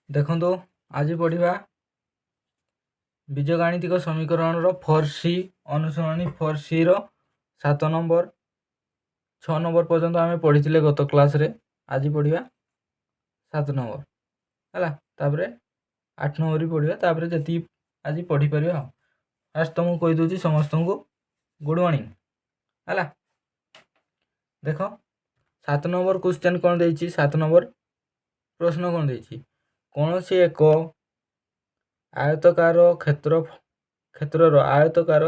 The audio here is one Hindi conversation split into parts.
ଦେଖନ୍ତୁ ଆଜି ପଢ଼ିବା ବୀଜଗାଣିତିକ ସମୀକରଣର 4C ଅନୁଶୀଳନୀ 4Cର 7 ନମ୍ବର 6 ନମ୍ବର ପର୍ଯ୍ୟନ୍ତ ଆମେ ପଢ଼ିଥିଲେ ଗତ କ୍ଲାସ୍ରେ। ଆଜି ପଢ଼ିବା 7 ନମ୍ବର ହେଲା, ତାପରେ 8 ନମ୍ବର ବି ପଢ଼ିବା, ତାପରେ ଯେତିକି ଆଜି ପଢ଼ିପାରିବା। ଫାର୍ଷ୍ଟ ତ ମୁଁ କହିଦେଉଛି ସମସ୍ତଙ୍କୁ ଗୁଡ଼୍ ମର୍ଣ୍ଣିଂ ହେଲା। ଦେଖ 7 ନମ୍ବର କ୍ୱେଶ୍ଚନ୍ କ'ଣ ଦେଇଛି, 7 ନମ୍ବର ପ୍ରଶ୍ନ କ'ଣ ଦେଇଛି, କୌଣସି ଏକ ଆୟତକାର କ୍ଷେତ୍ରର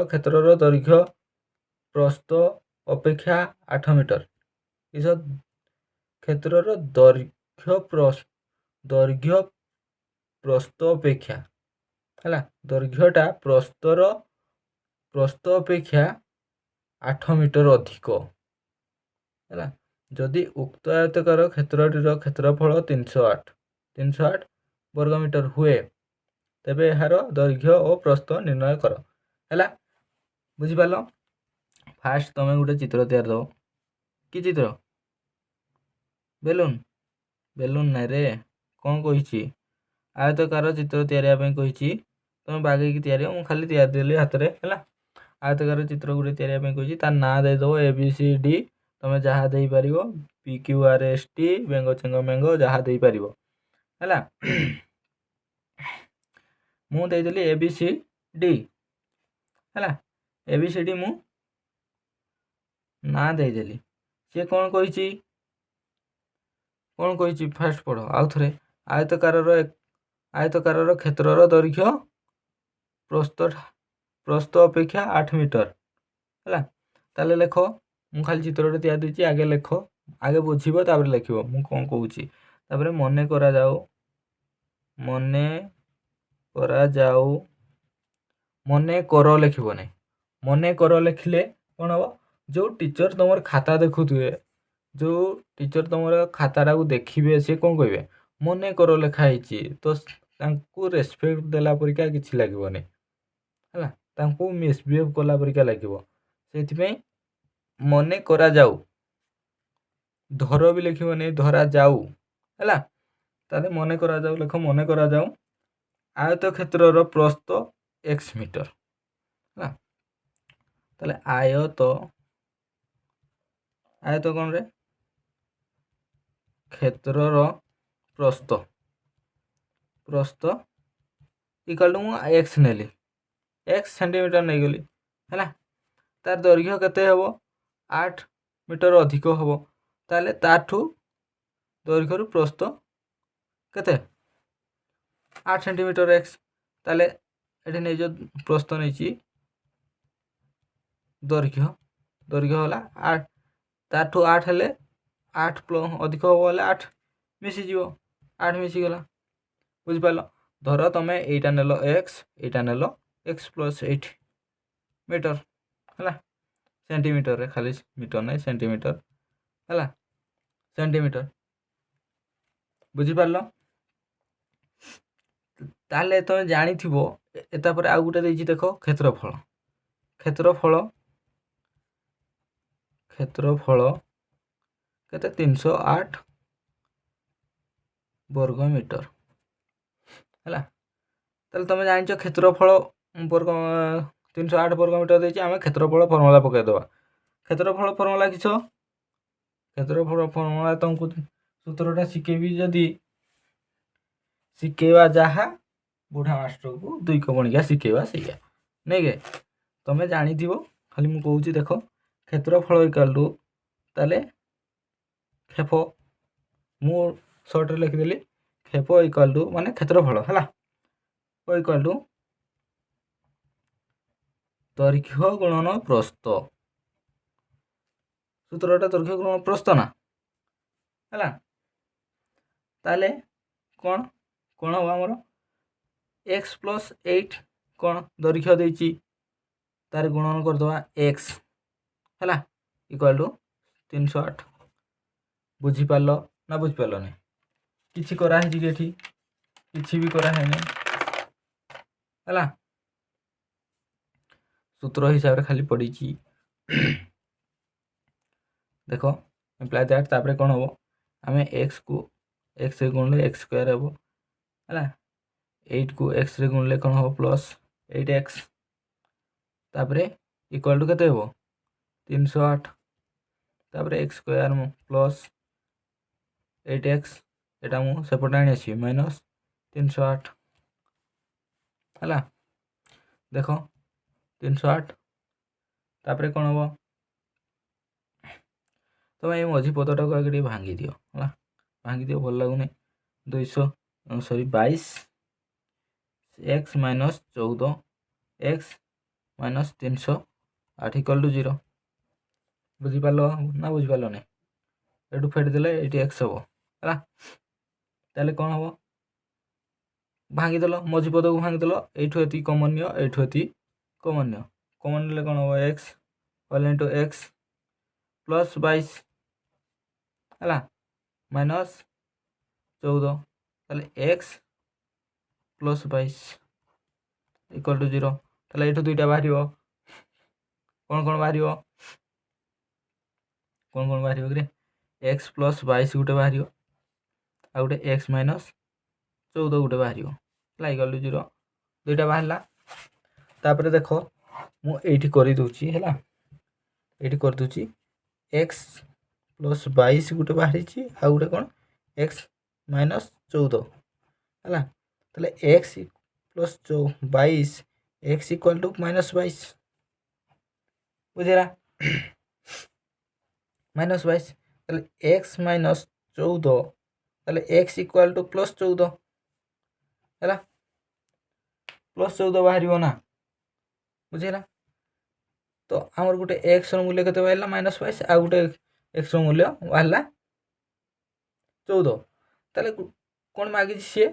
କ୍ଷେତ୍ରର ଦୈର୍ଘ୍ୟ ପ୍ରସ୍ଥ ଅପେକ୍ଷା 8 ମିଟର। କିସ କ୍ଷେତ୍ରର ଦୈର୍ଘ୍ୟ ପ୍ରସ୍ଥ ଅପେକ୍ଷା ହେଲା, ଦୈର୍ଘ୍ୟଟା ପ୍ରସ୍ଥ ଅପେକ୍ଷା 8 ମିଟର ଅଧିକ ହେଲା। ଯଦି ଉକ୍ତ ଆୟତକାର କ୍ଷେତ୍ରଟିର କ୍ଷେତ୍ରଫଳ 308 ବର୍ଗ ମିଟର ହୁଏ, ତେବେ ଏହାର ଦୈର୍ଘ୍ୟ ଓ ପ୍ରସ୍ଥ ନିର୍ଣ୍ଣୟ କର ହେଲା। ବୁଝିପାରିଲ? ଫାର୍ଷ୍ଟ ତମେ ଗୋଟେ ଚିତ୍ର ତିଆରି ଦେବ। କି ଚିତ୍ର? ବେଲୁନ ନାଇଁ ରେ, କ'ଣ କହିଛି? ଆୟତକାର ଚିତ୍ର ତିଆରିବା ପାଇଁ କହିଛି। ତମେ ବାଗେଇକି ତିଆରିବ, ମୁଁ ଖାଲି ତିଆରି ଦେଲି ହାତରେ ହେଲା। ଆୟତକାର ଚିତ୍ର ଗୋଟେ ତିଆରିବା ପାଇଁ କହିଛି, ତାର ନାଁ ଦେଇଦେବ ABCD, ତମେ ଯାହା ଦେଇପାରିବ, PQRST, ବେଙ୍ଗ ଚେଙ୍ଗ ମେଙ୍ଗ ଯାହା ଦେଇପାରିବ ହେଲା। ମୁଁ ଦେଇଦେଲି ABCD ହେଲା। ABCD ମୁଁ ନାଁ ଦେଇଦେଲି। ସିଏ କ'ଣ କହିଛି ଫାର୍ଷ୍ଟ ପଢ଼ ଆଉ ଥରେ। ଆୟତକାରର କ୍ଷେତ୍ରର ଦୈର୍ଘ୍ୟ ପ୍ରସ୍ଥ ଅପେକ୍ଷା 8 ମିଟର ହେଲା। ତାହେଲେ ଲେଖ, ମୁଁ ଖାଲି ଚିତ୍ରଟେ ତିଆରି ଦେଇଛି, ଆଗେ ଲେଖ, ଆଗେ ବୁଝିବ ତାପରେ ଲେଖିବ ମୁଁ କ'ଣ କହୁଛି। ତାପରେ ମନେ କରାଯାଉ, ମନେ କର ଲେଖିବ ନାହିଁ। ମନେ କର ଲେଖିଲେ କ'ଣ ହେବ, ଯେଉଁ ଟିଚର ତୁମର ଖାତା ଦେଖୁଥିବେ, ଯେଉଁ ଟିଚର ତୁମର ଖାତାଟାକୁ ଦେଖିବେ, ସେ କ'ଣ କହିବେ, ମନେ କର ଲେଖା ହେଇଛି, ତ ତାଙ୍କୁ ରେସପେକ୍ଟ ଦେଲା ପରିକା କିଛି ଲାଗିବନି ହେଲା, ତାଙ୍କୁ ମିସବିହେଭ୍ କଲା ପରିକା ଲାଗିବ। ସେଥିପାଇଁ ମନେ କରାଯାଉ, ଧର ବି ଲେଖିବନି, ଧରାଯାଉ ହେଲା। ତାହେଲେ ମନେ କରାଯାଉ ଲେଖ, ମନେ କରାଯାଉ ଆୟତକ୍ଷେତ୍ରର ପ୍ରସ୍ଥ x ମିଟର ହେଲା। ତାହେଲେ ଆୟତ କ'ଣରେ, କ୍ଷେତ୍ରର ପ୍ରସ୍ଥ ଇକ୍ୱାଲ୍ ଟୁ ମୁଁ x ନେଲି, x ସେଣ୍ଟିମିଟର ନେଇଗଲି ହେଲା। ତାର ଦୈର୍ଘ୍ୟ କେତେ ହେବ, 8 ମିଟର ଅଧିକ ହେବ। ତାହେଲେ ତାଠୁ ଦୈର୍ଘ୍ୟରୁ ପ୍ରସ୍ଥ କେତେ, 8 ସେଣ୍ଟିମିଟର x। ତାହେଲେ ଏଠି ନେଇଯ ପ୍ରସ୍ଥ ନେଇଛି, ଦୈର୍ଘ୍ୟ ହେଲା 8, ତାଠୁ 8 ହେଲେ 8 ଅଧିକ ହେବ ହେଲେ 8 ମିଶିଯିବ, 8 ମିଶିଗଲା। ବୁଝିପାରିଲ? ଧର ତମେ ଏଇଟା ନେଲ x, ଏଇଟା ନେଲ x + 8 ମିଟର ହେଲା। ସେଣ୍ଟିମିଟରରେ, ଖାଲି ମିଟର ନାହିଁ, ସେଣ୍ଟିମିଟର ହେଲା, ସେଣ୍ଟିମିଟର। ବୁଝିପାରିଲ? ତାହେଲେ ତମେ ଜାଣିଥିବ, ତାପରେ ଆଉ ଗୋଟେ ଦେଇଛି ଦେଖ, କ୍ଷେତ୍ରଫଳ କେତେ, 308 ବର୍ଗ ମିଟର ହେଲା। ତାହେଲେ ତମେ ଜାଣିଛ କ୍ଷେତ୍ରଫଳ 308 ବର୍ଗ ମିଟର ଦେଇଛି, ଆମେ କ୍ଷେତ୍ରଫଳ ଫର୍ମୁଲା ପକାଇଦେବା। କ୍ଷେତ୍ରଫଳ ଫର୍ମୁଲା କିସ, କ୍ଷେତ୍ରଫଳ ଫର୍ମୁଲା ତମକୁ ସୂତ୍ରଟା ଶିଖେଇବି, ଯଦି ଶିଖେଇବା ଯାହା ବୁଢ଼ା ମାଷ୍ଟରକୁ 2 କବଣିକା ଶିଖେଇବା ସେଇଆ ନାଇଁକେ, ତମେ ଜାଣିଥିବ, ଖାଲି ମୁଁ କହୁଛି ଦେଖ। କ୍ଷେତ୍ରଫଳ ଇକ୍ୱାଲ୍ ଟୁ, ତାହେଲେ କ୍ଷେପ, ମୁଁ ସର୍ଟରେ ଲେଖିଦେଲି, କ୍ଷେପ ଇକ୍ୱାଲ୍ ଟୁ ମାନେ କ୍ଷେତ୍ରଫଳ ହେଲା, ଇକ୍ୱାଲ୍ ଟୁ ଦୈର୍ଘ୍ୟ ଗୁଣନ ପ୍ରସ୍ଥ। ସୂତ୍ରଟା ଦୈର୍ଘ୍ୟ ଗୁଣନ ପ୍ରସ୍ଥ ନା ହେଲା। ତାହେଲେ କ'ଣ ହେବ ଆମର, x + 8 କ'ଣ ଦୈର୍ଘ୍ୟ ଦେଇଛି, ତାର ଗୁଣନ କରିଦେବା x ହେଲା, ଇକ୍ୱାଲ୍ ଟୁ 308। ବୁଝିପାରିଲ ନା ବୁଝିପାରିଲନି? କିଛି କରାହେଇଛି କି ଏଠି? କିଛି ବି କରାହେଇନି ହେଲା, ସୂତ୍ର ହିସାବରେ ଖାଲି ପଡ଼ିଛି। ଦେଖ ଇମ୍ପ୍ଲାଏ ଦ୍ୟାଟ୍, ତାପରେ କ'ଣ ହେବ, ଆମେ x ଗୁଣିଲେ x² ହେବ ହେଲା 8 को x रे गुणले कौन हम प्लस 8x तापरे इक्वल टू केते हो 308 तापरे x स्क्वायर प्लस 8x एटा मु सेपटे आनी आसी माइनस 308 है देख 308 तापरे कौन हम तुम ये मझी पदटा को आगे भांगी दियो है भांगी दियो भल लगुनि 200 sorry 22 x minus 14 x minus 308 equal to 0 बुझीपार ना बुझीपार नहीं एटू फेटिदेले ये एक्स हम है ताले कौन हम भांगीदेल मझी पद को भांगीदेल यू ये कमन नियो यू ये कमन नियो कमन नेले कौन हम x one into x plus 22 है माइनस 14 ताले एक्स प्लस 22 इक्वल टू 0 ताले यू दुईटा बाहर कौन कौन बाहर कौन कौन बाहर कि एक्स प्लस 22 गोटे बाहर आ गोटे एक्स माइनस 14 गोटे बाहर इक्वल टू 0 दुईटा बाहर तापर देख मुझे करदे है ये करदे एक्स प्लस 22 गोटे बाहर आ गोटे कौन एक्स माइनस 14 है ताले x plus 22 x equal to minus 22 बुझेगा माइनस 22 ताले एक्स माइनस 14 ताले एक्स इक्वल टू प्लस 14 है प्लस 14 बाहर ना बुझेगा तो आमर गोटे एक्स मूल्य के बाहर माइनस 22 आ गोटे एक्स मूल्य बाहर 14 ताले कौन मागी सी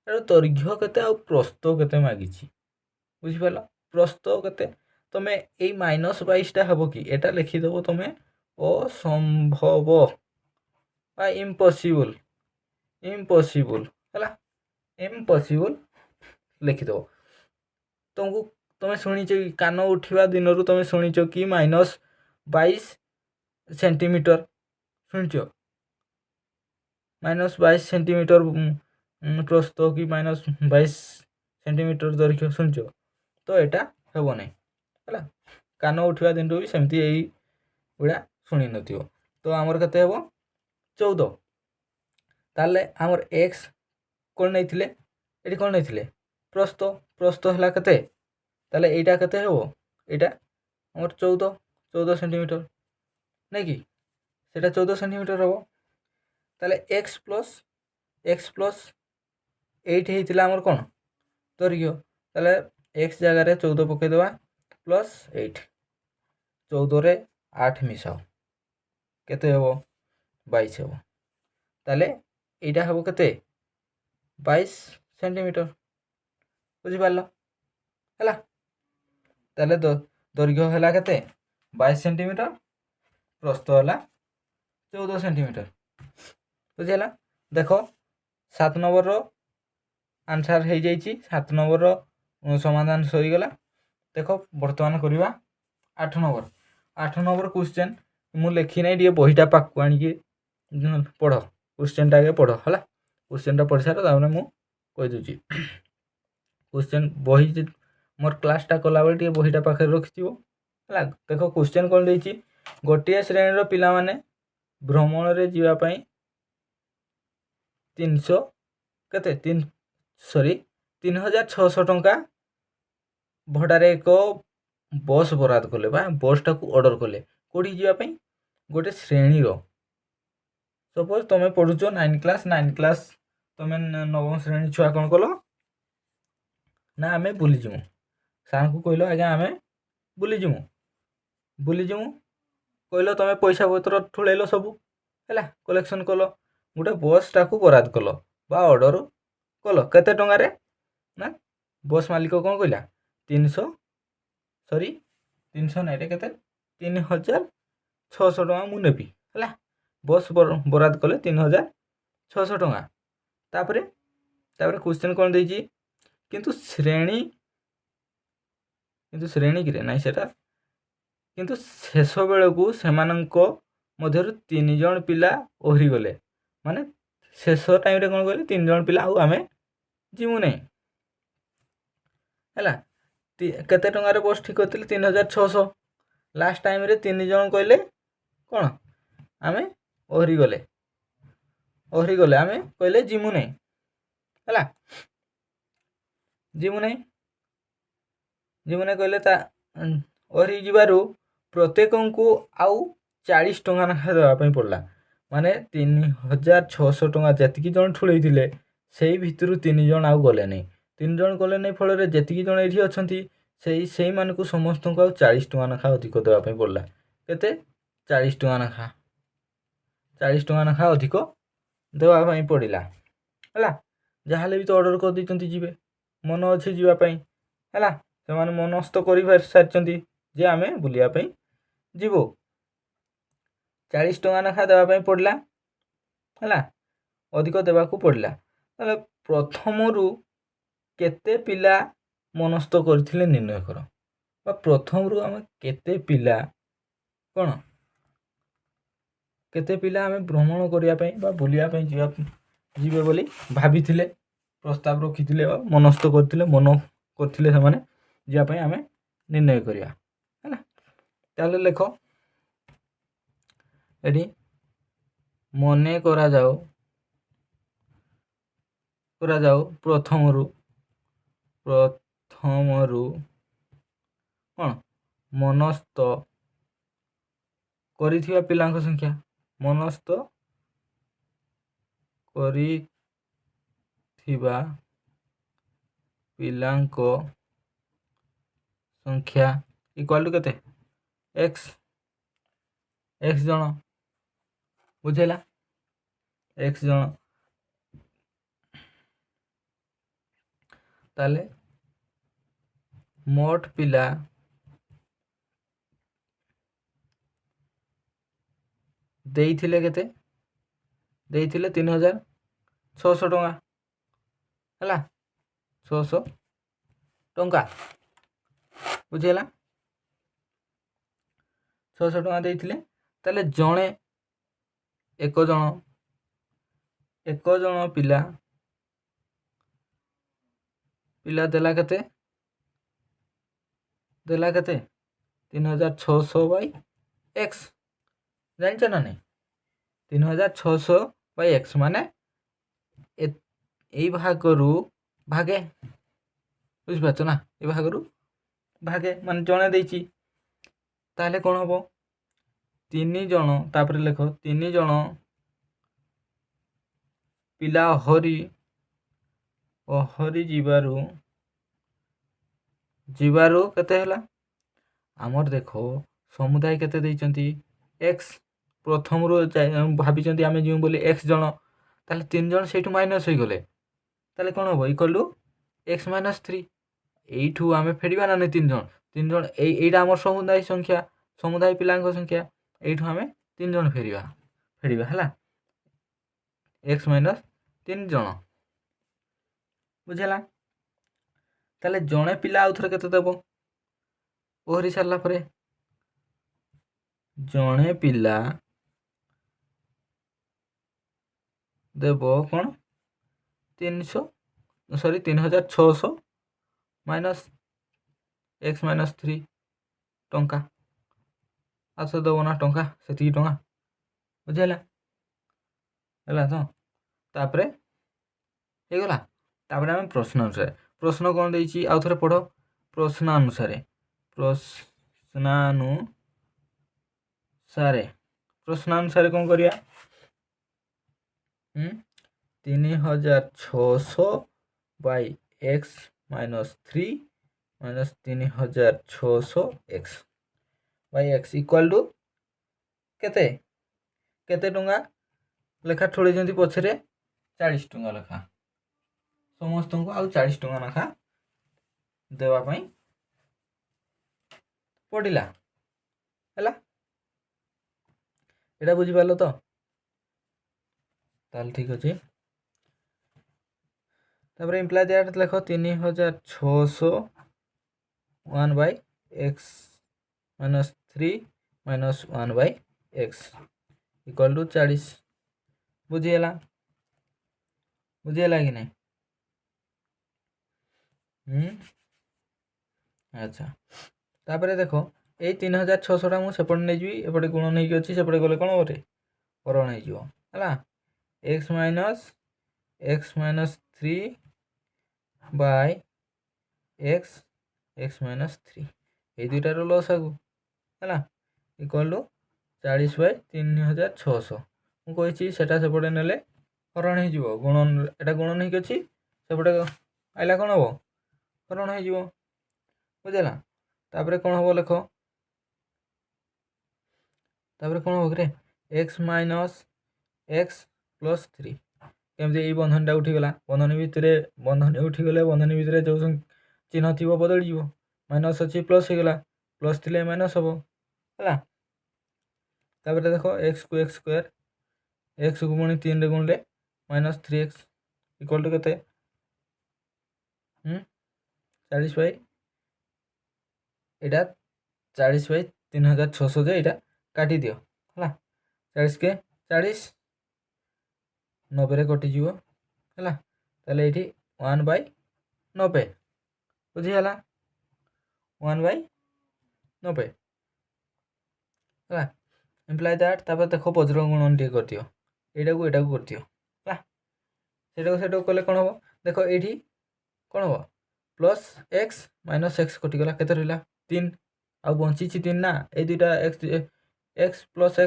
दैर्घ्य के प्रस्थ के मागी बुझिपार प्रस्थ के तुम्हें ये माइनस 22टा हम कि एटा लिखिदेव तुम्हें असंभव बा इम्पॉसिबल इम्पॉसिबल है इम्पॉसिबल लिखिदेव तुमको तुम्हें शुणीच कि कान उठा दिन तुम्हें शुणीच कि माइनस 22 सेंटीमीटर शुणिच माइनस 22 सेंटीमीटर प्रस्थ कि माइनस 22 सेंटीमीटर दैर्घ्य शुणिच तो यहाँ हेब ना है कान उठा दिन भी सेमती यही गुड़ा शुणी न तो आमर के 14 ताले आमर एक्स कौन नहीं ये कौन नहीं प्रस्थ प्रस्थ है के ताले यहाँ के यहाँ आमर 14 सेंटीमीटर नहीं कि सेटा 14 सेंटीमीटर हम ताले एक्स प्लस 8 होता आमर कौन दैर्घ्य ताले एक्स जगार 14 पकईदे प्लस 8 14 रे 8 मिसाओ केते हम 22 हम ताले यहाँ हम के 22 सेंटीमीटर बुझिपार है ताले दैर्घ्य है के 22 सेंटीमीटर प्रस्थ है 14 सेंटीमीटर बुझीगला देख 7 नंबर आंसर हो जाइए 7 नंबर समाधान सरीगला देख बर्तमान करवा 8 नंबर क्वेश्चन मु लिखी ना टे बहीटा पाक आणिकी पढ़ क्वेश्चन आगे पढ़ है क्वेश्चन पढ़ सार मुझे कहीदे क्वेश्चन बही मोर क्लासटा कला बेले बहीटा पाखे रखी है देख क्वेश्चन कौन देती गोटे श्रेणी पिला माने भ्रमण रे जीवापाई 300 केते 3600 टंका भड़ारे एक बस बराद कले बसटा को ऑर्डर कले कौटी जावाई गोटे श्रेणी सपोज तुम पढ़ुच 9 क्लास तुम नवम श्रेणी छुआ कौन कल ना आम बुलीजिमु सार को कहल आज्ञा आम बुलीजिमु कहल तुम पैसा पत्र ठुलैल सब है कलेक्शन कल गोटे बसटा को बराद कल बा ऑर्डर कल केते टंगारे ना बस मालिक कौन कहला 300 नहीं के 3600 टଙ୍କା मु नेबी है बस बराद कले 3600 टଙ୍କା तापरे क्वेश्चन कौन देजी किंतु श्रेणी कि ना सेटा किंतु शेष बेलू से 3 जन पिला ओहरी गले माने शेष टाइम रे कौन कहले 3 जन पिला आउ आमे जीमु नहीं है केते टंगार बस ठीक करते 3600 लास्ट टाइम रे 3 जन कहले कौन आमे ओहरी गले आमे कहले जीमु नहीं है जीमु नहीं कहले ओहरी जीवारू प्रत्येक को आउ 40 टंका नाखा देवाई पड़ला माने 3600 टंका जी जन ठुले से भितर 3 जन आउ गले नहीं 3 जन गले नहीं फल जी जन ये अच्छा से मानक समस्त को 40 टंका नाखा अधिक देवाई पड़ला केते 40 टंका नाखा 40 टंका नाखा अधिक देवाई पड़ला है जहाँ भी तो ऑर्डर कर देते जीवे मन अच्छे जीवाई है से मनस्थ कर सारी जे आमे बुलियापाई जीवु 40 टंका नाखा देवाई पड़ला है अधिक देवाक पड़ला प्रथम केते पिला मनस्थ करथिले निर्णय कर प्रथम रु आम केते पिला कौन केते पिला आम भ्रमण करने बुलियापाई जीवे बोली भाभी प्रस्ताव रखी मनस्थ करथिले मन करथिले से माने जापाई आम निर्णय करिया है ताले लेख एडी मने करा जाओ प्रथम रु कौन मनस्थ करिथिबा पिलांक संख्या मनस्थ करिथिबा पिलांक संख्या इक्वल टू केते एक्स जन बुझेला एक्स जन ताले मोट पिला देइथिले केते देइथिले 3600 टंका है 600 टंका बुझेला 600 टंका देइथिले ताले जणे एक जन पिला देला केते 3600 बाई एक्स जान ना नहीं 3600 बाई एक्स माने यही भाग रु भागे बुझिपारछ ना ये भाग रु भागे माने जणे देइची ताले कौन हम 3 जन तापर लेख 3 जन पिला हरी जीवारू केते हला आमर देखो समुदाय केते देइचंती एक्स प्रथम रु भाभी आम जीव बोली एक्स जन ताले 3 जन से माइनस हो गले ताले कौन हम इक्वल टू एक्स माइनस 3 यू आम फेड़ा ना 3 जन यहीटा आम समुदाय संख्या समुदाय पिला संख्या यू आम 3 जन फेड़ा है एक्स माइनस 3 जन बुझेला ताले जड़े पिला आउ थे केते देव ओहरी सारा पर जड़े पिला देव कौन 3600 माइनस एक्स माइनस 3 टंका आस देव ना टंका से टंका बुझेला है तो तापरे हो गला तापरे आम प्रश्न अनुसार प्रश्न कौन देइची आउ थे पढ़ प्रश्नानुसार कौन करिया 3600 बाई एक्स माइनस 3 माइनस 3600 एक्स बाई एक्स इक्वल टू केते केते टंका लेखा ठोड़ी पछरे 40 टंका लेखा समस्त को आउ 40 टंका नाखा देवाई पड़ा है यहाँ बुझीपार तो ताल ठीक अच्छे तापर इम्प्लाय दैट लेख 3600 1 by x minus 3 minus 1 by x equal to 40 बुझीगला ବୁଝିହେଲା କି ନାହିଁ? ଆଚ୍ଛା, ତାପରେ ଦେଖ ଏଇ 3600ଟା ମୁଁ ସେପଟେ ନେଇଯିବି, ଏପଟେ ଗୁଣନ ହେଇକି ଅଛି, ସେପଟେ ଗଲେ କ'ଣ ଗୋଟେ ହରଣ ହେଇଯିବ ହେଲା। x minus 3 Bai x minus 3 ଏଇ ଦୁଇଟାର ଲସ୍ ଆଗୁ ହେଲା ଇକ୍ୱାଲ୍ ଟୁ 40/3600। ମୁଁ କହିଛି ସେଟା ସେପଟେ ନେଲେ ହରଣ ହେଇଯିବ, ଗୁଣନ ଏଟା ଗୁଣନ ହେଇକି ଅଛି, ସେପଟେ ଆଇଲା କ'ଣ ହେବ ହରଣ ହେଇଯିବ, ବୁଝିଲା। ତାପରେ କ'ଣ ହେବ ଲେଖ, ତାପରେ କ'ଣ ହେବ କିରେ x ମାଇନସ୍ x ପ୍ଲସ୍ 3 କେମିତି ଏଇ ବନ୍ଧନୀଟା ଉଠିଗଲା, ବନ୍ଧନୀ ଉଠିଗଲେ ବନ୍ଧନୀ ଭିତରେ ଯେଉଁ ଚିହ୍ନ ଥିବ ବଦଳିଯିବ, ମାଇନସ୍ ଅଛି ପ୍ଲସ୍ ହେଇଗଲା, ପ୍ଲସ୍ ଥିଲେ ମାଇନସ୍ ହେବ ହେଲା। ତାପରେ ଦେଖ x ସ୍କୋୟାର, xକୁ ପୁଣି 3ରେ ଗୁଣିଲେ ମାଇନସ୍ 3x ଇକ୍ୱାଲ୍ ଟୁ କେତେ 40 ଏଇଟା 40/3600 ଯେ ଏଇଟା କାଟିଦିଅ ହେଲା, 40 କେ 40 90ରେ କଟିଯିବ ହେଲା। ତାହେଲେ ଏଇଠି 1/90 ବୁଝିଗଲା, 1/90 ହେଲା ଇମ୍ପ୍ଲାଏ ଦ୍ୟାଟ୍। ତାପରେ ଦେଖ ବଜ୍ର ଗୁଣନ ଟିକେ କରିଦିଅ, ଏଇଟାକୁ କରିଦିଅ ହେଲା, ସେଇଟାକୁ କଲେ କ'ଣ ହେବ ଦେଖ, ଏଇଠି କ'ଣ ହେବ ପ୍ଲସ୍ x ମାଇନସ୍ x କଟିଗଲା, କେତେ ରହିଲା 3, ଆଉ ବଞ୍ଚିଛି 3 ନା, ଏଇ ଦୁଇଟା x plus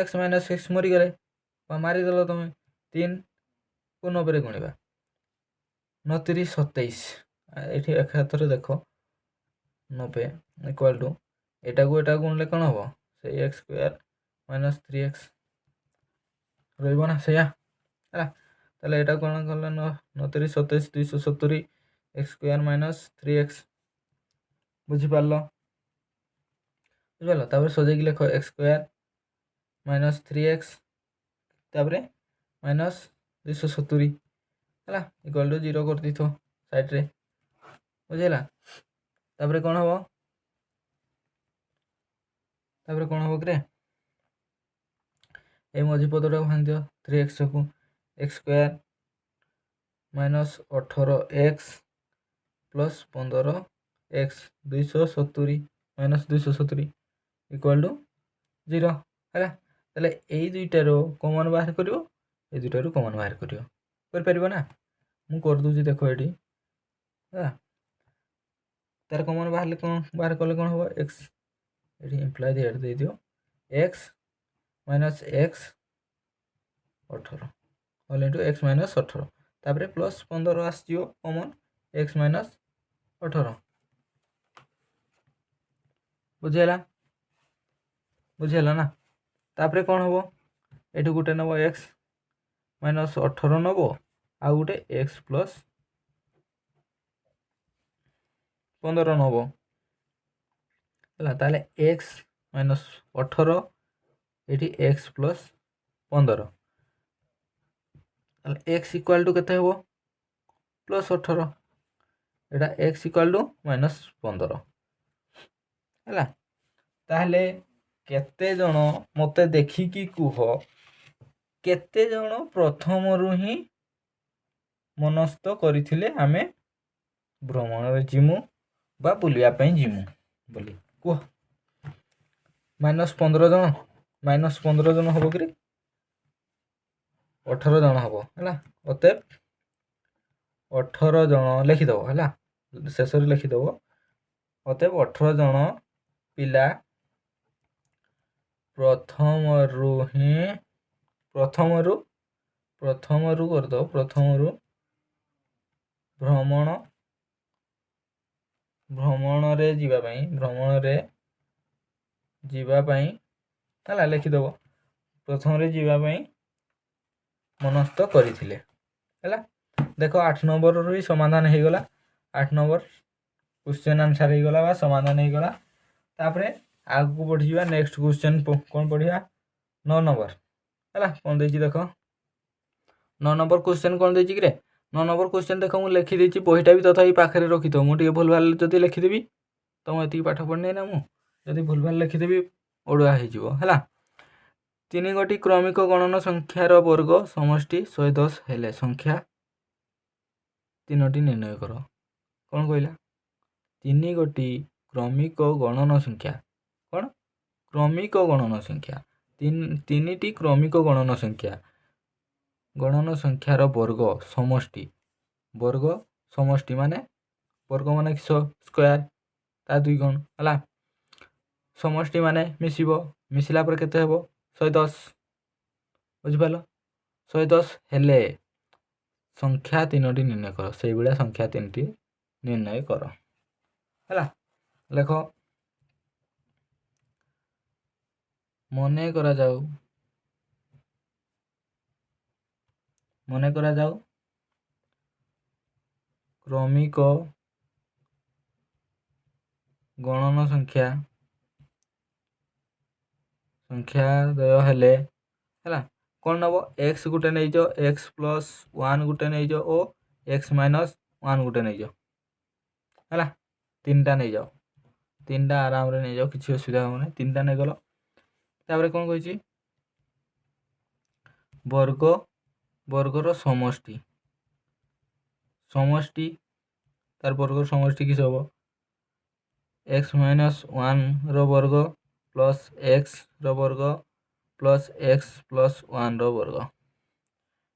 x minus x ମରିଗଲେ ବା ମାରିଦେଲ ତୁମେ, 3କୁ 90ରେ ଗୁଣିବା 9 3 27, ଏଇଠି ଏକାଥରେ ଦେଖ 90 ଇକ୍ୱାଲ୍ ଟୁ ଏଟାକୁ ଗୁଣିଲେ କ'ଣ ହେବ ସେଇ x ସ୍କୋୟାର ମାଇନସ୍ 3x ରହିବ ନା ସେଇଆ ହେଲା। ତାହେଲେ ଏଇଟା କ'ଣ କଲେ 9 3 27 270 x ସ୍କୋୟାର ମାଇନସ୍ 3x ବୁଝିପାରିଲ। ତାପରେ ସଜେଇକି ଲେଖ x ସ୍କୋୟାର ମାଇନସ୍ 3x ତାପରେ ମାଇନସ୍ 270 ହେଲା ଇକ୍ୱାଲ୍ ଟୁ 0 କରିଦେଇଥିବ ସାଇଡ଼୍ରେ, ବୁଝିଲା। ତାପରେ କ'ଣ ହେବ କିରେ, এই ମଝି ପଦଟାକୁ ଭାଙ୍ଗିଦିଅ, 3xକୁ x square minus 18x plus 15x 270 minus 270 equal to 0 ହେଲା। ତାହେଲେ ଏଇ ଦୁଇଟାରୁ କମନ୍ ବାହାର କରିବ, ଏଇ ଦୁଇଟାରୁ କମନ୍ ବାହାର କରିବ, କରିପାରିବ ନା। ମୁଁ କରିଦେଉଛି ଦେଖ ଏଠି ହେଲା, ତାର କମନ୍ ବାହାର କଲେ କ'ଣ ହେବ x, ଏଠି ଇମ୍ପ୍ଲାଏ ଦିଆଡ଼ ଦେଇଦିଅ x minus x 18 whole into x minus 18, ତାପରେ ପ୍ଲସ୍ 15 ଆସିଯିବ କମନ୍ x ମାଇନସ୍ 18 ବୁଝିହେଲା ନା। ତାପରେ କ'ଣ ହେବ ଏଠି ଗୋଟେ ନେବ x ମାଇନସ୍ 18 ନେବ, ଆଉ ଗୋଟେ x ପ୍ଲସ୍ 15 ନେବ ହେଲା। ତାହେଲେ x ମାଇନସ୍ 18 ଏଠି x ପ୍ଲସ୍ 15, ତାହେଲେ x ଇକ୍ୱାଲ୍ ଟୁ କେତେ ହେବ ପ୍ଲସ୍ 18, ଏଇଟା x ଇକ୍ୱାଲ୍ ଟୁ ମାଇନସ୍ 15 ହେଲା। ତାହେଲେ କେତେଜଣ ମୋତେ ଦେଖିକି କୁହ, କେତେଜଣ ପ୍ରଥମରୁ ହିଁ ମନସ୍ଥ କରିଥିଲେ ଆମେ ଭ୍ରମଣରେ ଯିମୁ ବା ବୁଲିବା ପାଇଁ ଯିମୁ ବୋଲି କୁହ। ମାଇନସ୍ 15 ଜଣ ହେବ କିରେ, 18 ଜଣ ହେବ ହେଲା। ଅତଏବ 18 ଜଣ ଲେଖିଦେବ ହେଲା, ଶେଷରେ ଲେଖିଦେବ ଅତଏବ 18 ଜଣ ପିଲା ପ୍ରଥମରୁ କରିଦେବ, ପ୍ରଥମରୁ ଭ୍ରମଣରେ ଯିବା ପାଇଁ ହେଲା ଲେଖିଦେବ, ପ୍ରଥମରେ ଯିବା ପାଇଁ ମନସ୍ଥ କରିଥିଲେ ହେଲା। ଦେଖ 8 ନମ୍ବରରୁ ହିଁ ସମାଧାନ ହେଇଗଲା, 8 ନମ୍ବର କ୍ୱେଶ୍ଚନ୍ ଆନ୍ସର୍ ହେଇଗଲା ବା ସମାଧାନ ହେଇଗଲା। ତାପରେ ଆଗକୁ ବଢ଼ିଯିବା, ନେକ୍ସଟ କ୍ୱେଶ୍ଚନ୍ କ'ଣ ପଢ଼ିବା 9 ନମ୍ବର ହେଲା। କ'ଣ ଦେଇଛି ଦେଖ, 9 ନମ୍ବର କ୍ୱେଶ୍ଚନ୍ କ'ଣ ଦେଇଛି କିରେ, 9 ନମ୍ବର କ୍ୱେଶ୍ଚନ୍ ଦେଖ ମୁଁ ଲେଖିଦେଇଛି, ବହିଟା ବି ତଥାପି ପାଖରେ ରଖିଥିବ। ମୁଁ ଟିକେ ଭୁଲ୍ ଭାଲ୍ ଯଦି ଲେଖିଦେବି, ତ ମୁଁ ଏତିକି ପାଠ ପଢ଼ିନି ନା, ମୁଁ ଯଦି ଭୁଲ୍ ଭାଲ୍ ଲେଖିଦେବି ଅଡ଼ୁଆ ହେଇଯିବ ହେଲା। ତିନି ଗୋଟି କ୍ରମିକ ଗଣନ ସଂଖ୍ୟାର ବର୍ଗ ସମଷ୍ଟି 110 ହେଲେ ସଂଖ୍ୟା ତିନୋଟି ନିର୍ଣ୍ଣୟ କର। କ'ଣ କହିଲା? ତିନି ଗୋଟି କ୍ରମିକ ଗଣନ ସଂଖ୍ୟା, କ'ଣ କ୍ରମିକ ଗଣନ ସଂଖ୍ୟା, ତିନିଟି କ୍ରମିକ ଗଣନ ସଂଖ୍ୟାର ବର୍ଗ ସମଷ୍ଟି, ବର୍ଗ ସମଷ୍ଟି ମାନେ ବର୍ଗ ମାନେ ସ୍କୋୟାର ତା 2 ଗୁଣ ହେଲା, ସମଷ୍ଟି ମାନେ ମିଶିଲା ପରେ କେତେ ହେବ? 110। ବୁଝିପାରିଲ? 110 ହେଲେ ସଂଖ୍ୟା ତିନୋଟି ନିର୍ଣ୍ଣୟ କର। ସେଇଭଳିଆ ସଂଖ୍ୟା ତିନୋଟି ନିର୍ଣ୍ଣୟ କର ହେଲା। ଲେଖ, ମନେ କରାଯାଉ କ୍ରମିକ ଗଣନ ସଂଖ୍ୟାଦ୍ୱୟ ହେଲେ ହେଲା, କ'ଣ ନେବ? x ଗୋଟେ ନେଇଯାଅ, x ପ୍ଲସ୍ 1 ଗୋଟେ ନେଇଯାଅ ଓ x ମାଇନସ୍ 1 ଗୋଟେ ନେଇଯାଅ ହେଲା। ତିନିଟା ନେଇଯାଅ, ତିନିଟା ଆରାମରେ ନେଇଯାଅ, କିଛି ଅସୁବିଧା ହେବ ନାହିଁ। ତିନିଟା ନେଇଗଲ, ତାପରେ କ'ଣ କହିଛି? ବର୍ଗର ସମଷ୍ଟି, ତାର ବର୍ଗର ସମଷ୍ଟି କିସ ହେବ? x ମାଇନସ୍ 1ର ବର୍ଗ ପ୍ଲସ୍ xର ବର୍ଗ ପ୍ଲସ୍ x ପ୍ଲସ୍ 1ର ବର୍ଗ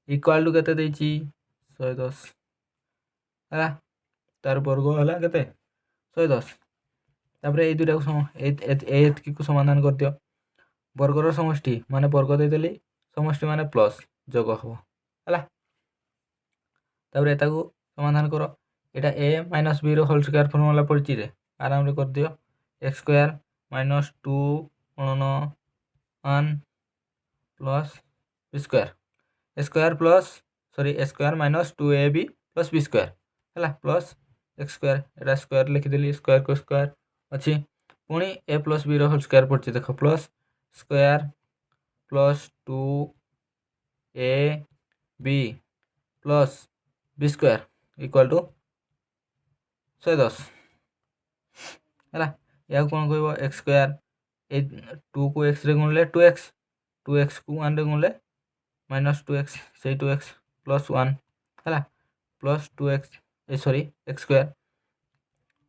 ଇକ୍ୱାଲ୍ ଟୁ କେତେ ଦେଇଛି? 110 ହେଲା। ତାର ବର୍ଗ ହେଲା କେତେ? 110। ତାପରେ ଏଇ ଦୁଇଟାକୁ ଏତିକିକୁ ସମାଧାନ କରିଦିଅ। ବର୍ଗର ସମଷ୍ଟି ମାନେ ବର୍ଗ ଦେଇଦେଲି, ସମଷ୍ଟି ମାନେ ପ୍ଲସ୍ ଯୋଗ ହେବ ହେଲା। ତାପରେ ଏଟାକୁ ସମାଧାନ କର। ଏଇଟା a ମାଇନସ୍ bର ହୋଲ୍ ସ୍କୋୟାର ଫର୍ମୁଲା ପଡ଼ିଛି ରେ, ଆରାମରେ କରିଦିଅ। x ସ୍କୋୟାର ମାଇନସ୍ 2 ଗୁଣନ 1 plus b square, a square minus 2ab plus b square ହେଲା, ପ୍ଲସ୍ x ସ୍କୋୟାର, ଏଇଟା ସ୍କୋୟାର ଲେଖିଦେଲି, ସ୍କୋୟାରକୁ ସ୍କୋୟାର ଅଛି। ପୁଣି a ପ୍ଲସ୍ bର ହୋଲ୍ ସ୍କୋୟାର ପଡ଼ିଛି, ଦେଖ, plus square plus 2ab plus b square equal to 110 ହେଲା। ଏହାକୁ କ'ଣ କହିବ? x ସ୍କୋୟାର, ଏଇ 2କୁ xରେ ଗୁଣିଲେ 2x, 2xକୁ 1ରେ ଗୁଣିଲେ ମାଇନସ୍ 2x, ସେଇ 2x ପ୍ଲସ୍ 1 ହେଲା, plus x square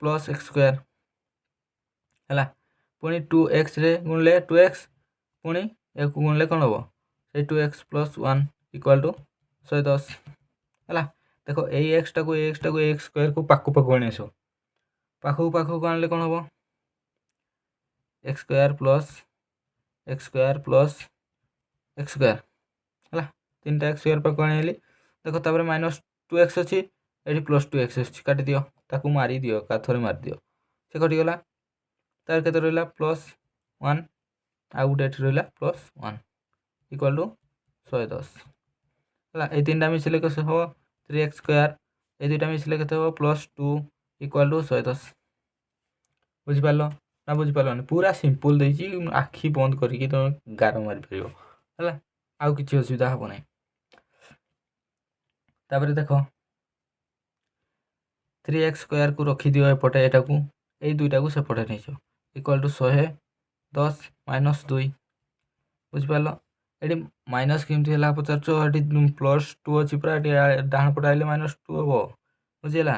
plus x square ହେଲା। ପୁଣି 2xରେ ଗୁଣିଲେ 2x, ପୁଣି ଏକୁ ଗୁଣିଲେ କ'ଣ ହେବ? ସେଇ 2x ପ୍ଲସ୍ 1 ଇକ୍ୱାଲ୍ ଟୁ 110 ହେଲା। ଦେଖ, ଏଇ xଟାକୁ x ସ୍କୋୟାରକୁ ପାଖକୁ ଆଣି ଆସିବ। ପାଖକୁ ଆଣିଲେ କ'ଣ ହେବ? x square plus x square ହେଲା। ତିନିଟା x ସ୍କୋୟାର ପାଖକୁ ଆଣିଲି। ଦେଖ, ତାପରେ ମାଇନସ୍ 2x ଅଛି, ଏଠି ପ୍ଲସ୍ 2x ଅଛି, କାଟିଦିଅ, ତାକୁ ମାରିଦିଅ, ଥରେ ମାରିଦିଅ, ସେ କଟିଗଲା। ତାର କେତେ ରହିଲା? ପ୍ଲସ୍ 1, ଆଉ ଗୋଟେ ଏଠି ରହିଲା ପ୍ଲସ୍ 1 ଇକ୍ୱାଲ୍ ଟୁ 110 ହେଲା। ଏଇ ତିନିଟା ମିଶିଲେ କେତେ ହେବ? 3x ସ୍କୋୟାର, এই দুইটা মিশিলে কেতে ହେବ? Plus 2 equal to 110। ବୁଝିପାରିଲ ନା ବୁଝିପାରିଲନି? ପୁରା ସିମ୍ପଲ୍ ଦେଇଛି, ଆଖି ବନ୍ଦ କରିକି ତୁମେ ଗାର ମାରିପାରିବ ହେଲା, ଆଉ କିଛି ଅସୁବିଧା ହେବ ନାହିଁ। ତାପରେ ଦେଖ, 3x ସ୍କୋୟାରକୁ ରଖିଦିଅ ଏପଟେ, ଏଟାକୁ ଏଇ ଦୁଇଟାକୁ ସେପଟେ ନେଇଯାଅ, ଇକ୍ୱାଲ୍ ଟୁ 110 ମାଇନସ୍ 2। ବୁଝିପାରିଲ? ଏଠି ମାଇନସ୍ କେମିତି ହେଲା ପଚାରୁଛ? ଏଠି ପ୍ଲସ୍ 2 ଅଛି, ପୁରା ଏଠି ଡାହାଣ ପଟେ ଆଇଲେ ମାଇନସ୍ 2 ହେବ। ବୁଝିଲା?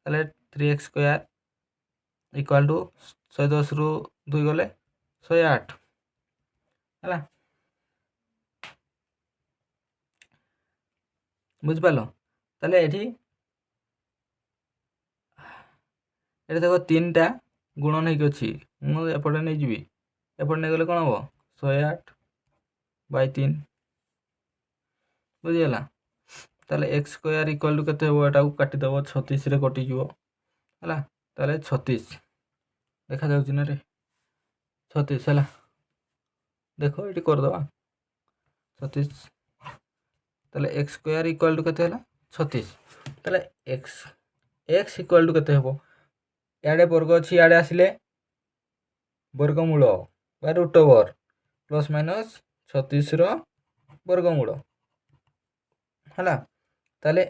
ତାହେଲେ 3x ସ୍କୋୟାର ଇକ୍ୱାଲ୍ ଟୁ 110ରୁ 2 ଗଲେ 108 ହେଲା। ବୁଝିପାରିଲ? ତାହେଲେ ଏଠି ଦେଖ, ତିନିଟା ଗୁଣନ ହେଇକି ଅଛି, ମୁଁ ଏପଟେ ନେଇଯିବି, ଏପଟେ ନେଇଗଲେ କ'ଣ ହେବ? 108/3 ବୁଝିଗଲା? ତାହେଲେ x ସ୍କୋୟାର ଇକ୍ୱାଲ୍ ଟୁ କେତେ ହେବ? ଏଟାକୁ କାଟିଦେବ, 36ରେ କଟିଯିବ ହେଲା। ତାହେଲେ 36 ଦେଖାଯାଉଛି ନା ରେ? 36 ହେଲା। ଦେଖ, ଏଠି କରିଦେବା 36। ତାହେଲେ x ସ୍କୋୟାର ଇକ୍ୱାଲ୍ ଟୁ କେତେ ହେଲା? 36। ତାହେଲେ x ଇକ୍ୱାଲ୍ ଟୁ କେତେ ହେବ? ଇଆଡ଼େ ବର୍ଗ ଅଛି, ଇଆଡ଼େ ଆସିଲେ ବର୍ଗମୂଳ ବା ରୁଟ୍ ଓଭର୍, ପ୍ଲସ୍ ମାଇନସ୍ 36ର ବର୍ଗମୂଳ ହେଲା। ତାହେଲେ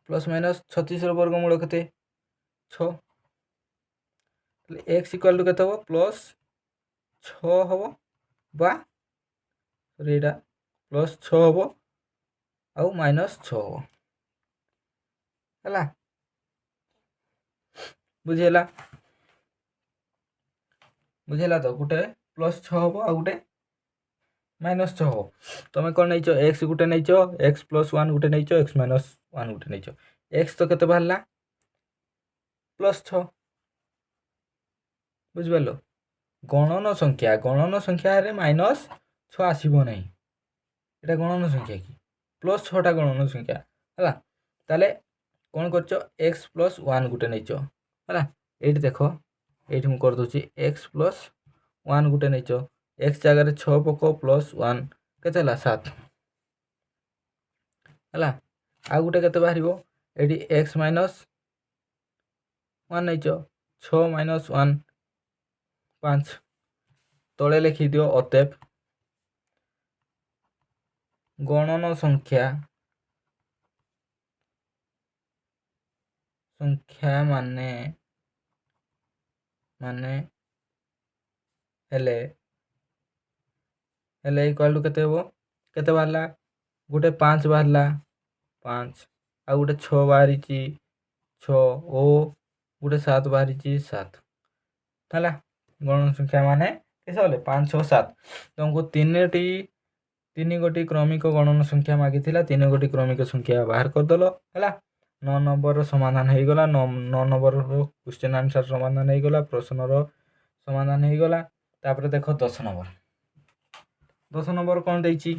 ପ୍ଲସ୍ ମାଇନସ୍ 36ର ବର୍ଗମୂଳ କେତେ? 6। ତାହେଲେ x ଇକ୍ୱାଲ୍ ଟୁ କେତେ ହେବ? ପ୍ଲସ୍ 6 ହେବ ବା सॉरी एटा +6 हबो आउ -6 हबो हला बुझेला तो गुटे +6 हबो आ गुटे -6 हबो तमे कोन नैचो x गुटे नैचो x +1 गुटे नैचो x -1 गुटे नैचो x तो केते बाहरला +6 बुझिबलो गणन संख्या रे -6 आसीबो नै एटा गणन संख्या की +6 टा गणन संख्या हला ताले कोन करचो x +1 गुटे नैचो हला एठी देखो एठी मु कर दोची x +1 गुटे नैचो x जगह रे 6 पको +1 केते हला 7 हला आ गुटे केते बाहरिबो एठी x -1 नैचो 6 -1 5 तळे लिखि दियो अतएव गणन संख्या माने हेले इक्वल टू केते हबो केते बाहरला गुटे 5 बाहरला 5 आ गुटे 6 बाहरिची 6 ओ गुटे 7 बाहरिची 7 हला गणन संख्या माने केसे होले 5 6 7 तुमको तीन गोटी क्रमिक गणन संख्या मागिथिला तीन गोटी क्रमिक संख्या बाहर कर दलो हला 9 नंबर समाधान हो गला 9 नंबर क्वेश्चन आंसर समाधान हो गला प्रश्न रो समाधान हो गला तापर देखो 10 नंबर कौन देछि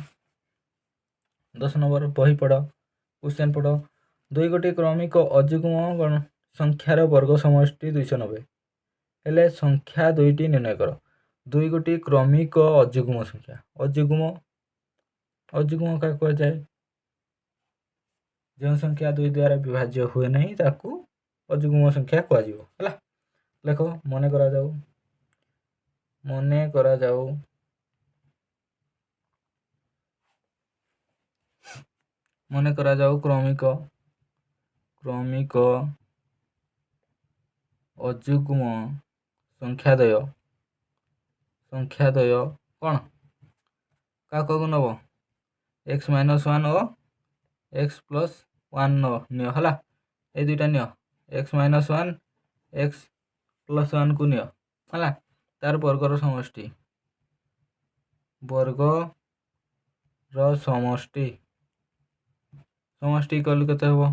10 नंबर बही पढ़ो क्वेश्चन पढ़ो दुई गोटी क्रमिक अयुग्म गण संख्यार वर्ग समष्टि 290 हेले संख्या दुईटी निर्णय करो दुई गोटी क्रमिक अयुग्म संख्या अयुग्म क्या कह जाए जो संख्या दुई द्वारा विभाज्य हुए नहीं ताकू अयुग्म संख्या कह हला देखो मने करा जाऊ क्रमिक अयुग्म संख्यादय कौन क्या नब x -1 और x +1 नियो हला ए दुईटा नियो x -1 x +1 को नियो हला तार वर्गर समष्टि कलु केते हबो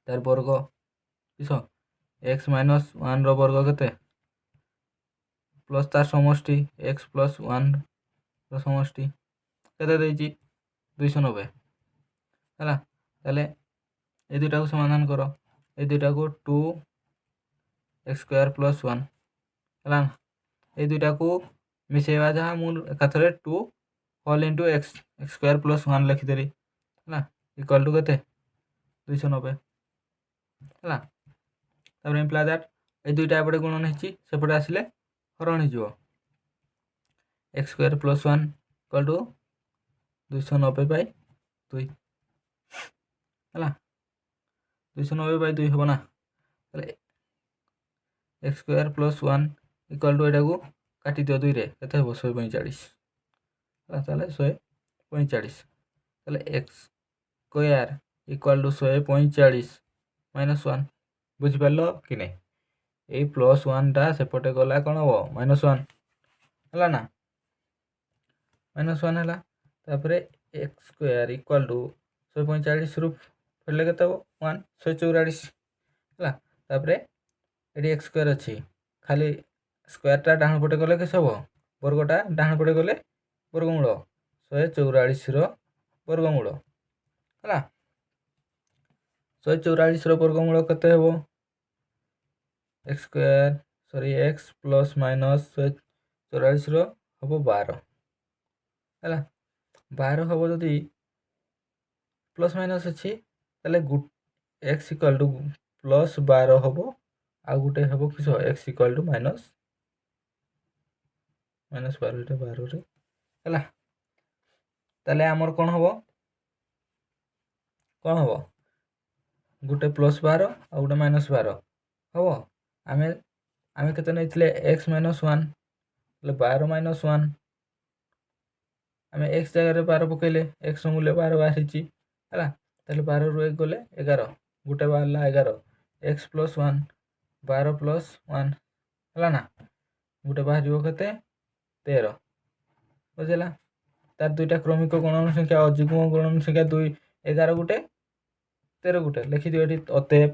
तार वर्ग किस x -1 रो वर्ग केते प्लस तार समष्टि x +1 रो समष्टि केते देछि 290 हला ताले ए दुटा को समाधान करो ए दुटा को 2x² + 1 हला ए दुटा को मिसेवा जहा मु एकाथरे 2 होल इनटू x² + 1 लिखि देली हला इक्वल टू केते 290 हला तब इम्प्लाई दैट ए दुटा एपटे गुणन हेछि सेपटे आसिले हरण हे जिवो x² + 1 इक्वल टू 290/2 हला 290/2 हबो ना ताले x² + 1 इक्वल टू एटा को काटी दियो 2 रे केते हबो 145 हला ताले 145 ताले x² इक्वल टू 145 -1 बुझि पालो कि नै ए +1 टा सेपटे गला कोन हबो -1 हला ना -1 हला तापरे x² इक्वल टू 145 रु फेले केते हबो 1 144 हला तापरे एडी x² अछि खाली स्क्वायर टा डाहण पटे गले केसे हबो वर्गटा डाहण पटे गले वर्गमूल 144 रो वर्गमूल हला 144 रो वर्गमूल केते हबो x प्लस माइनस 144 रो हबो 12 हला 12 हबो जदी प्लस माइनस अछि ताले x इक्वल टू प्लस 12 हबो आ गुटे हबो किसो x इक्वल टू माइनस 12 रे 12 रे हला ताले हमर कोन हबो गुटे प्लस 12 आ गुटे माइनस 12 हबो आमे केते नैथिले x -1 ले 12 -1 आम एक्स जगार 12 पकईले एक्स मूल्य 12 बाहरी है। ताले 12 रु 1 गले 11 गोटे बाहर 11 एक्स प्लस 1 12 प्लस 1 है ना गोटे बाहर के 13 बुझेगा। तार दुईटा क्रमिक गणन संख्या अजुग्म गणन संख्या 2 11 गोटे 13 गोटे लिखिद ये अतएव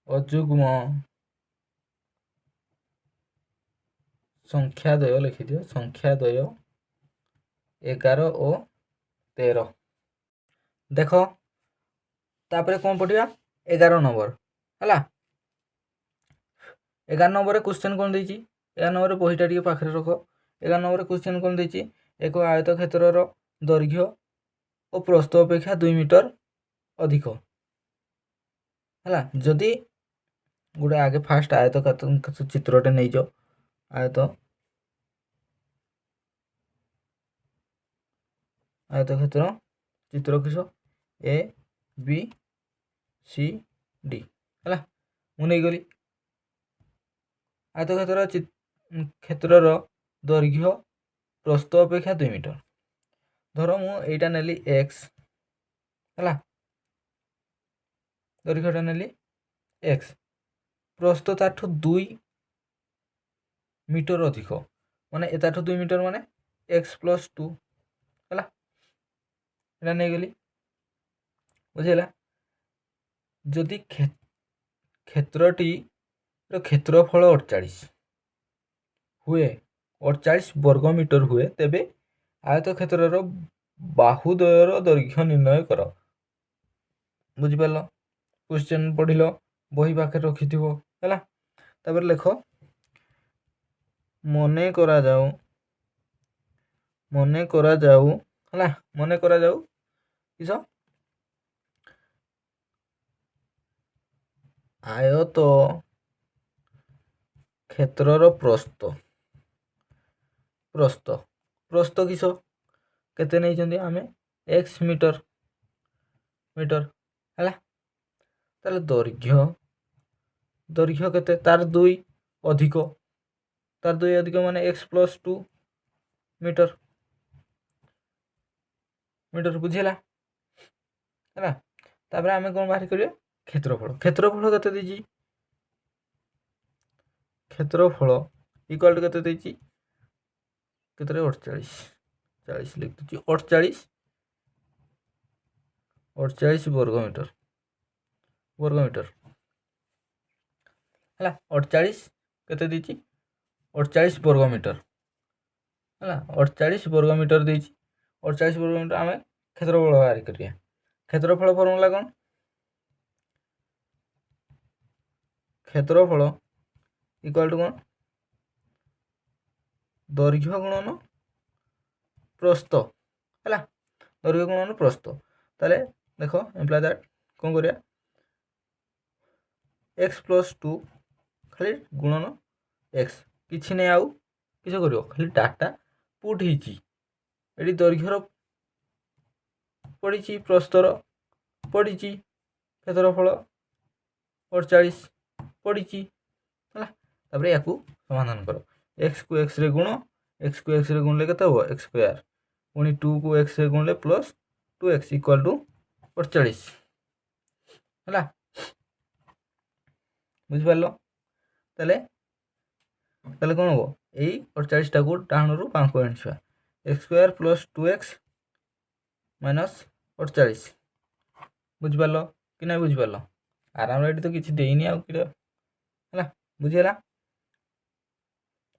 अजुग्म संख्याद्वय लिखिद संख्याद्वय 11 और 13 देख तापर कौन पढ़ा 11 नंबर है 11 नंबर क्वेश्चन कौन देती 11 नंबर बहीटा टे पाखे रख 11 नंबर क्वेश्चन कौन देती एक आयत क्षेत्र दैर्घ्य और प्रस्थ अपेक्षा 2 मीटर अधिक है जदि गोटे आगे फास्ट आयत चित्रटे नहीं जाओ आयत आयत क्षेत्र चित्र किस ए बी सी डी है मुझे गली आयत क्षेत्र दैर्घ्य प्रस्थ अपेक्षा 2 मीटर धर मुझा नेली एक्स है दैर्घ्यटा नेली एक्स प्रस्थ ताठू 2 मीटर अधिक माने एताठू 2 मीटर माने एक्स प्लस 2 है नहीं गली बुझेगा। जदि क्षेत्रटी क्षेत्रफल 48 हुए 48 वर्ग मीटर हुए तेबे आयत क्षेत्र बाहुद्वयर दैर्घ्य निर्णय कर बुझिपार क्वेश्चन पढ़ बही पाखे रखि है तापर लेख मने करा जाऊ है मने करा जाऊ किस आयत क्षेत्रर प्रस्थ प्रस्थ प्रस्थ किस केते नहीं आमे एक्स मीटर मीटर है ताले दैर्घ्य दैर्घ्य केते तार 2 अधिक माने एक्स प्लस 2 मीटर मीटर बुझेगा है तापर आमे कौन बाहर करिया क्षेत्रफल केते देजी क्षेत्रफल इक्वल टू केते देजी केते 48 40 लिख दूची 48 वर्ग मीटर है 48 केते देची 48 वर्ग मीटर है 48 वर्ग मीटर देची 48 वर्ग मीटर आमे क्षेत्रफल बाहर करिया क्षेत्रफल फॉर्मूला कौन क्षेत्रफल इक्वल टू कौन दैर्घ्य गुणन प्रस्थ है दैर्घ्य गुणन प्रस्थ ताले देख एम्प्लॉय दैट कौन करिया एक्स प्लस 2 खाली गुणन एक्स किसी नहीं आउ किस कर खाली डाटा पुट होती दैर्घ्यर पड़ी प्रस्तर पड़ी क्षेत्रफल 48 पड़ी है या समाधान कर एक्स को एक्स रे गुण एक्स को एक्स रे गुणले के एक्स स्क्वायर पुणी 2 को एक्स रे गुणले प्लस 2x इक्वल टू 48 है बुझिपार ताले कौन हम यही 48 टा को डाण रू पाँच आना x square plus 2x minus 48 बुझिपार कि ना बुझिपार आराम तो किसी देनी आउ कि है बुझीगला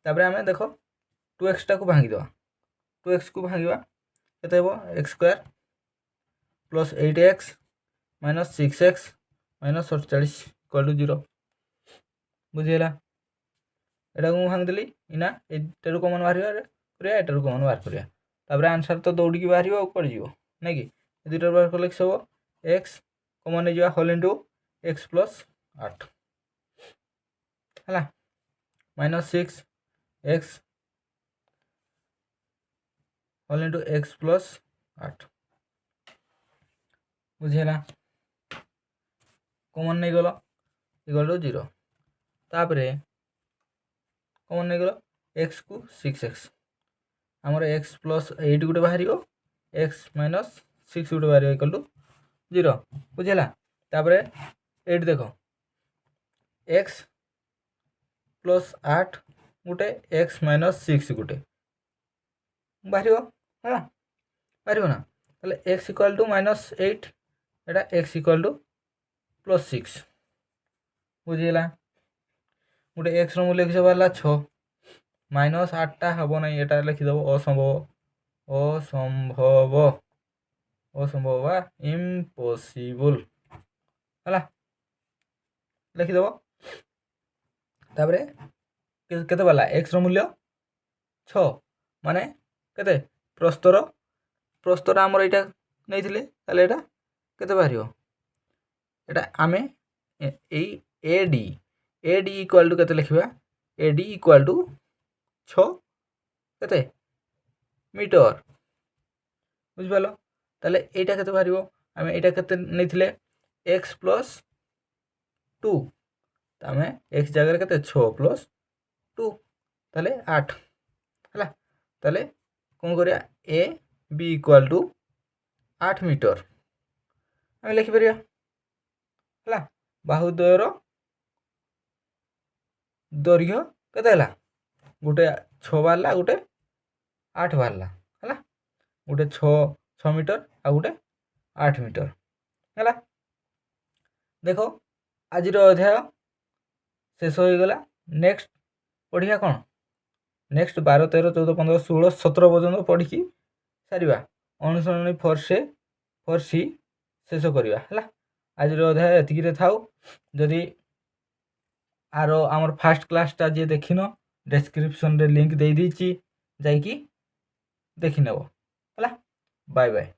तापर आम देख 2x टा को भांगीद 2x को भांगा के x square plus 8x minus 6x minus 48 equal to 0 बुझीगला एटा को भांगदेली इना एटारू कमन बाहर एटारू कमन बाहर करिया तापर आंसर तो दौड़ी बाहर पड़ जाव नहीं कि दुईटा बाहर कले सब एक्स कमन नहीं होल इंटू एक्स प्लस 8 है minus 6x whole into x plus 8 बुझेगा कमन नहीं गल इक्वल टू 0 तापर कमन नहीं गल एक्स को 6x आमर एक्स प्लस 8 गोटे बाहर एक्स माइनस 6 गोटे बाहर इक्वल टू 0 बुझेगा। तापर ये देख एक्स प्लस 8 गोटे एक्स माइनस 6 गोटे बाहर है बाहर ना ताले x equal to minus 8 Etah x equal two plus 6 बुझीगला। गोटे एक्स मूल्य किस बाहर 6 माइनस 8टा हम ना ये लिखिदेव असंभव असंभव असंभव बा इम्पॉसिबल है लिखिदेव। तापर केते बाला एक्स मूल्य 6 माने केते प्रस्तर प्रस्तर आमर यहाँ नहीं ताले एटा केते बाहर एटा आमे एडी एडी इक्वाल टू केते लिखिबा एडी इक्वाल टू 6 केते मीटर बुझिपाल। ताले एटा केते बाहर आमे एटा केते नहीं एक्स प्लस 2 आमे एक्स जगह केते 6 प्लस 2 ताले 8 है ताले कौन करिया a b equal to 8 metre आम लिखिपर है बाहुद्वयर दैर्घ्य केते गोटे 6 बाहर गोटे 8 बाहर है गोटे 6 मीटर आ गोटे 8 मीटर है। देख आज अध्याय शेष हो गला। नेक्स्ट पढ़िया कौन नेक्स्ट 12 13 14 15 16 17 पर्यंत पढ़ी सारिबा अनुसरणी फर सी शेष करवा है। आज अध्याय एतिकी थाउ जदि आर आमर फास्ट क्लासटा जी देखिन डिस्क्रिप्शन रे लिंक दे दीची जाइकी देखि नेब है। Bye bye.